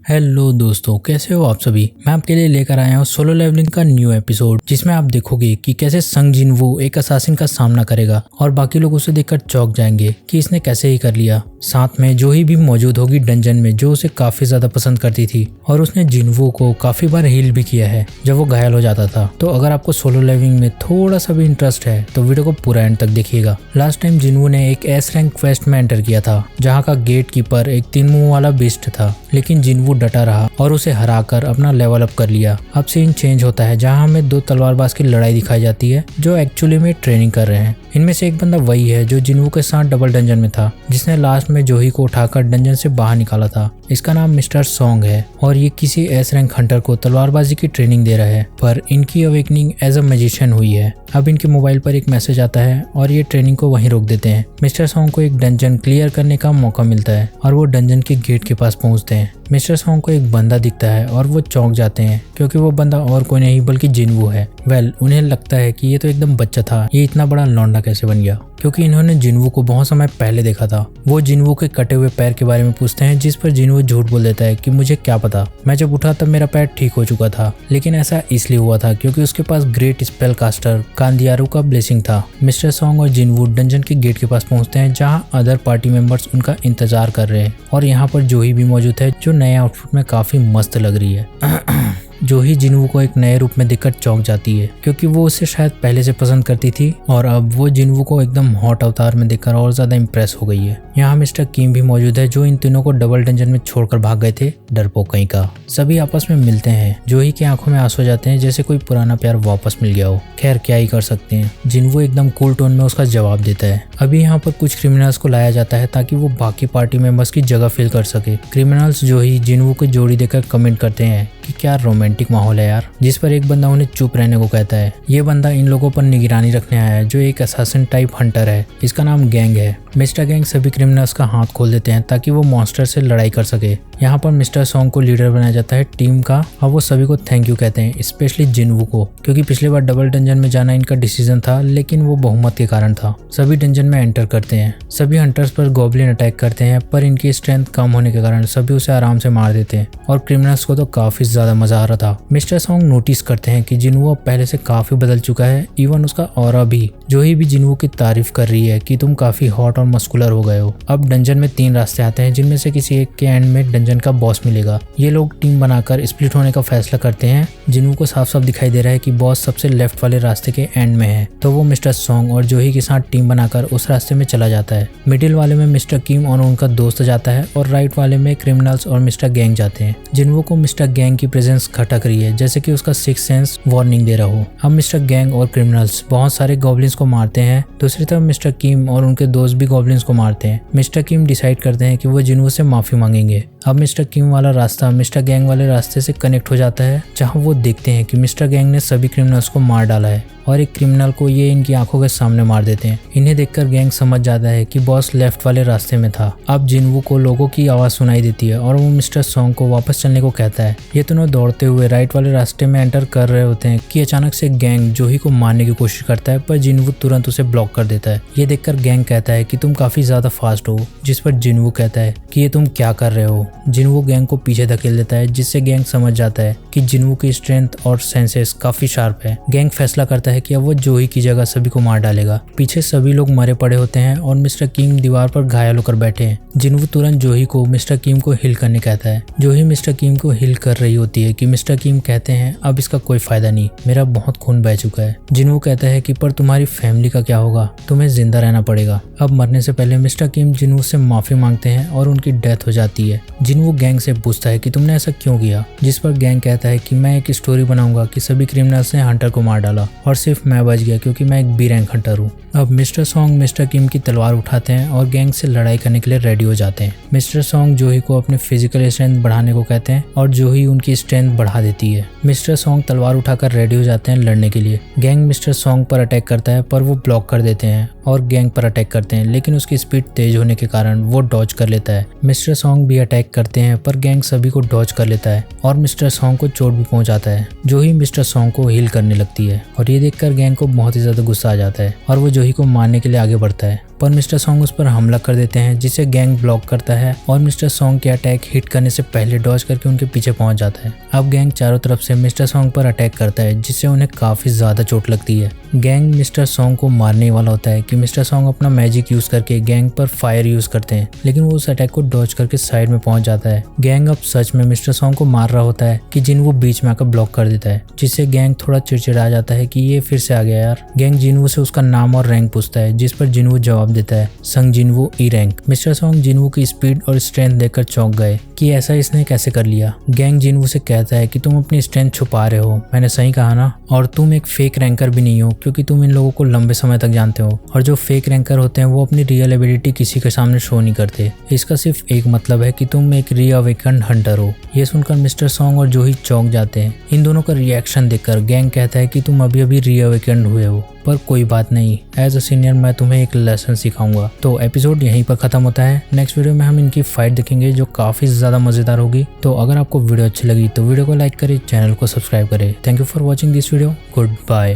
Hello दोस्तों, कैसे हो आप सभी। मैं आपके लिए लेकर आया हूँ सोलो लेवलिंग का न्यू एपिसोड, जिसमें आप देखोगे कि कैसे संग जिनवू एक असासिन का सामना करेगा और बाकी लोग उसे देखकर चौंक जाएंगे कि इसने कैसे ही कर लिया। साथ में जोही भी मौजूद होगी डंजन में, जो उसे काफी ज्यादा पसंद करती थी और उसने जिनवू को काफी बार हील भी किया है जब वो घायल हो जाता था। तो अगर आपको सोलो लेवलिंग में थोड़ा सा भी इंटरेस्ट है तो वीडियो को पूरा एंड तक देखिएगा। लास्ट टाइम जिनवू ने एक एस रैंक क्वेस्ट में एंटर किया था, जहाँ का गेट कीपर एक 3 मुंह वाला बीस्ट था, लेकिन जिनवू डटा रहा और उसे हराकर अपना लेवल अप कर लिया। अब सीन चेंज होता है, जहां हमें 2 तलवारबाज की लड़ाई दिखाई जाती है जो एक्चुअली में ट्रेनिंग कर रहे हैं। इनमें से एक बंदा वही है जो जिनवू के साथ डबल डंजन में था, जिसने लास्ट में जोही को उठाकर डंजन से बाहर निकाला था। इसका नाम मिस्टर सॉन्ग है और ये किसी एस रैंक हंटर को तलवारबाजी की ट्रेनिंग दे रहा है, पर इनकी अवेकनिंग एज अ मैजिशियन हुई है। अब इनके मोबाइल पर एक मैसेज आता है और ये ट्रेनिंग को वहीं रोक देते हैं। मिस्टर सॉन्ग को एक डंजन क्लियर करने का मौका मिलता है और वो डंजन के गेट के पास पहुंचते हैं। मिस्टर सॉन्ग को एक बंदा दिखता है और वो चौंक जाते हैं, क्योंकि वो बंदा और कोई नहीं बल्कि जिनवू है। उन्हें लगता है कि ये तो एकदम बच्चा था, ये इतना बड़ा लौंडा कैसे बन गया, क्योंकि इन्होंने जिनवू को बहुत समय पहले देखा था। वो जिनवू के कटे हुए पैर के बारे में पूछते हैं, जिस पर जिनवू झूठ बोल देता है कि मुझे क्या पता, मैं जब उठा तब मेरा पैर ठीक हो चुका था, लेकिन ऐसा इसलिए हुआ था क्योंकि उसके पास ग्रेट स्पेल कास्टर कांदियारू का ब्लेसिंग था। मिस्टर सॉन्ग और जिनवू डंजन के गेट के पास पहुंचते हैं, जहाँ अदर पार्टी मेंबर्स उनका इंतजार कर रहे हैं और यहाँ पर जोही भी मौजूद है, जो नए आउटफिट में काफी मस्त लग रही है। जोही जिनवू को एक नए रूप में देखकर चौंक जाती है, क्योंकि वो उसे शायद पहले से पसंद करती थी और अब वो जिनवू को एकदम हॉट अवतार में देखकर और ज्यादा इम्प्रेस हो गई है। यहाँ मिस्टर किम भी मौजूद है, जो इन तीनों को डबल डंजन में छोड़कर भाग गए थे, डरपोक कहीं का। सभी आपस में मिलते हैं। जोही की आंखों में आंसू हो जाते हैं, जैसे कोई पुराना प्यार वापस मिल गया हो। खैर क्या ही कर सकते हैं। जिनवू एकदम कूल टोन में उसका जवाब देता है। अभी यहाँ पर कुछ क्रिमिनल्स को लाया जाता है ताकि वो बाकी पार्टी मेंबर्स की जगह फिल कर सके। क्रिमिनल्स जोही जिनवू को जोड़ी देकर कमेंट करते हैं कि क्या रोमांटिक माहौल है यार, जिस पर एक बंदा उन्हें चुप रहने को कहता है। ये बंदा इन लोगों पर निगरानी रखने आया है, जो एक असैसिन टाइप हंटर है। इसका नाम गैंग है। मिस्टर गैंग सभी क्रिमिनल्स का हाथ खोल देते हैं ताकि वो मॉन्स्टर से लड़ाई कर सके। यहाँ पर मिस्टर सॉन्ग को लीडर बनाया जाता है टीम का और वो सभी को थैंक यू कहते हैं, स्पेशली जिनवू को, क्योंकि पिछली बार डबल डंजन में जाना इनका डिसीजन था, लेकिन वो बहुमत के कारण था। सभी डंजन में एंटर करते हैं। सभी हंटर्स पर गॉब्लिन अटैक करते हैं, पर इनकी स्ट्रेंथ कम होने के कारण सभी उसे आराम से मार देते हैं और क्रिमिनल्स को तो काफी ज्यादा मजा आ रहा था। मिस्टर सॉन्ग नोटिस करते हैं कि जिनवू अब पहले से काफी बदल चुका है, इवन उसका ऑरा भी। जोही भी जिनवू की तारीफ कर रही है कि तुम काफी हॉट और मस्कुलर हो गए हो। अब डंजन में 3 रास्ते आते हैं, जिनमें से किसी एक के एंड में डंजन का बॉस मिलेगा। ये लोग टीम बनाकर स्प्लिट होने का फैसला करते हैं। जिनवू को साफ साफ दिखाई दे रहा है कि बॉस सबसे लेफ्ट वाले रास्ते के एंड में है, तो वो मिस्टर सॉन्ग और जोही के साथ टीम बनाकर उस रास्ते में चला जाता है। मिडिल वाले में मिस्टर किम और उनका दोस्त जाता है और राइट वाले में क्रिमिनल्स और मिस्टर गैंग जाते हैं। जिनवू को मिस्टर गैंग की प्रेजेंस खटक रही है, जैसे कि उसका सिक्स सेंस वार्निंग दे रहा हो। अब मिस्टर गैंग और क्रिमिनल्स बहुत सारे गॉब्लिन्स को मारते हैं। दूसरी तरफ मिस्टर किम और उनके दोस्त भी गॉब्लिन्स को मारते हैं। मिस्टर किम डिसाइड करते हैं कि वो जिनवू से माफी मांगेंगे। अब मिस्टर किम वाला रास्ता मिस्टर गैंग वाले रास्ते से कनेक्ट हो जाता है, जहां वो देखते हैं कि मिस्टर गैंग ने सभी क्रिमिनल्स को मार डाला है और एक क्रिमिनल को ये इनकी आंखों के सामने मार देते हैं। इन्हें देखकर गैंग समझ जाता है कि बॉस लेफ्ट वाले रास्ते में था। अब जिनवू को लोगों की आवाज सुनाई देती है और वो मिस्टर सॉन्ग को वापस चलने को कहता है। ये दोनों दौड़ते हुए राइट वाले रास्ते में एंटर कर रहे होते हैं कि अचानक से गैंग जोही को मारने की कोशिश करता है, पर जिनवू तुरंत उसे ब्लॉक कर देता है। ये देखकर गैंग कहता है कि तुम काफी ज्यादा फास्ट हो, जिस पर जिनवू कहता है कि ये तुम क्या कर रहे हो। जिनवू गैंग को पीछे धकेल देता है, जिससे गैंग समझ जाता है कि जिनवू की स्ट्रेंथ और सेंसेस काफी शार्प है। गैंग फैसला करता है कि अब वो जोही की जगह सभी को मार डालेगा। पीछे सभी लोग मरे पड़े होते हैं और मिस्टर किम दीवार पर घायल होकर बैठे हैं। जिनवू तुरंत जोही को मिस्टर किम को हिल करने कहता है। जोही मिस्टर किम को हिल कर रही होती है कि मिस्टर किम कहते हैं अब इसका कोई फायदा नहीं, मेरा बहुत खून बह चुका है। जिनवू कहता है कि पर तुम्हारी फैमिली का क्या होगा, तुम्हें जिंदा रहना पड़ेगा। अब मरने से पहले मिस्टर किम जिनवू से माफी मांगते हैं और उनकी डेथ हो जाती है। जिनवू गैंग से पूछता है कि तुमने ऐसा क्यों किया, जिस पर गैंग कहता है कि मैं एक स्टोरी बनाऊंगा कि सभी क्रिमिनल्स ने हंटर को मार डाला और सिर्फ मैं बच गया क्योंकि मैं एक बी रैंक हंटर हूँ। अब मिस्टर सॉन्ग मिस्टर किम की तलवार उठाते हैं और गैंग से लड़ाई करने के लिए रेडी हो जाते हैं। मिस्टर सॉन्ग जोही को अपने फिजिकल स्ट्रेंथ बढ़ाने को कहते हैं और जोही उनकी स्ट्रेंथ बढ़ा देती है। मिस्टर सॉन्ग तलवार उठाकर रेडी हो जाते हैं लड़ने के लिए। गैंग मिस्टर सॉन्ग पर अटैक करता है, पर वो ब्लॉक कर देते हैं और गैंग पर अटैक करते हैं, लेकिन उसकी स्पीड तेज होने के कारण वो डॉज कर लेता है। मिस्टर सॉन्ग भी अटैक अटैक करते हैं पर गैंग सभी को डॉज कर लेता है और मिस्टर सॉन्ग को चोट भी पहुंचाता है। जोही मिस्टर सॉन्ग को हील करने लगती है और ये देखकर गैंग को बहुत ही ज्यादा गुस्सा आ जाता है और वो जोही को मारने के लिए आगे बढ़ता है, पर मिस्टर सॉन्ग उस पर हमला कर देते हैं जिसे गैंग ब्लॉक करता है और मिस्टर सॉन्ग के अटैक हिट करने से पहले डॉज करके उनके पीछे पहुंच जाता है। अब गैंग चारों तरफ से मिस्टर सॉन्ग पर अटैक करता है जिससे उन्हें काफी ज्यादा चोट लगती है। गैंग मिस्टर सॉन्ग को मारने वाला होता है कि मिस्टर सॉन्ग अपना मैजिक यूज करके गैंग पर फायर यूज करते हैं, लेकिन वो उस अटैक को डॉज करके साइड में पहुंच जाता है। गैंग अब सच में मिस्टर सॉन्ग को मार रहा होता है कि जिनवू बीच में आकर ब्लॉक कर देता है, जिससे गैंग थोड़ा चिड़चिड़ा जाता है कि ये फिर से आ गया यार। गैंग जिनवू से उसका नाम और रैंक पूछता है जिस पर जिनवू जवाब देता है संग जिनवू ई रैंक। मिस्टर सॉन्ग जिनवू की स्पीड और स्ट्रेंथ देखकर चौंक गए कि ऐसा इसने कैसे कर लिया। गैंग जिनवू से कहता है कि तुम अपनी स्ट्रेंथ छुपा रहे हो, मैंने सही कहा ना, और तुम एक फेक रैंकर भी नहीं हो क्योंकि तुम इन लोगों को लंबे समय तक जानते हो और जो फेक रैंकर होते हैं वो अपनी रियल एबिलिटी किसी के सामने शो नहीं करते। इसका सिर्फ एक मतलब है कि तुम एक रीअवेकन्ड हंटर हो। ये सुनकर मिस्टर सॉन्ग और जोही चौंक जाते हैं। इन दोनों का रिएक्शन देखकर गैंग कहता है कि तुम अभी अभी रीअवेकन्ड हुए हो, पर कोई बात नहीं, एज अ सीनियर मैं तुम्हें एक लेसन सिखाऊंगा। तो एपिसोड यहीं पर खत्म होता है। नेक्स्ट वीडियो में हम इनकी फाइट देखेंगे जो काफी ज्यादा मजेदार होगी। तो अगर आपको वीडियो अच्छी लगी तो वीडियो को लाइक करें, चैनल को सब्सक्राइब करें। Thank you for watching this video. Good bye.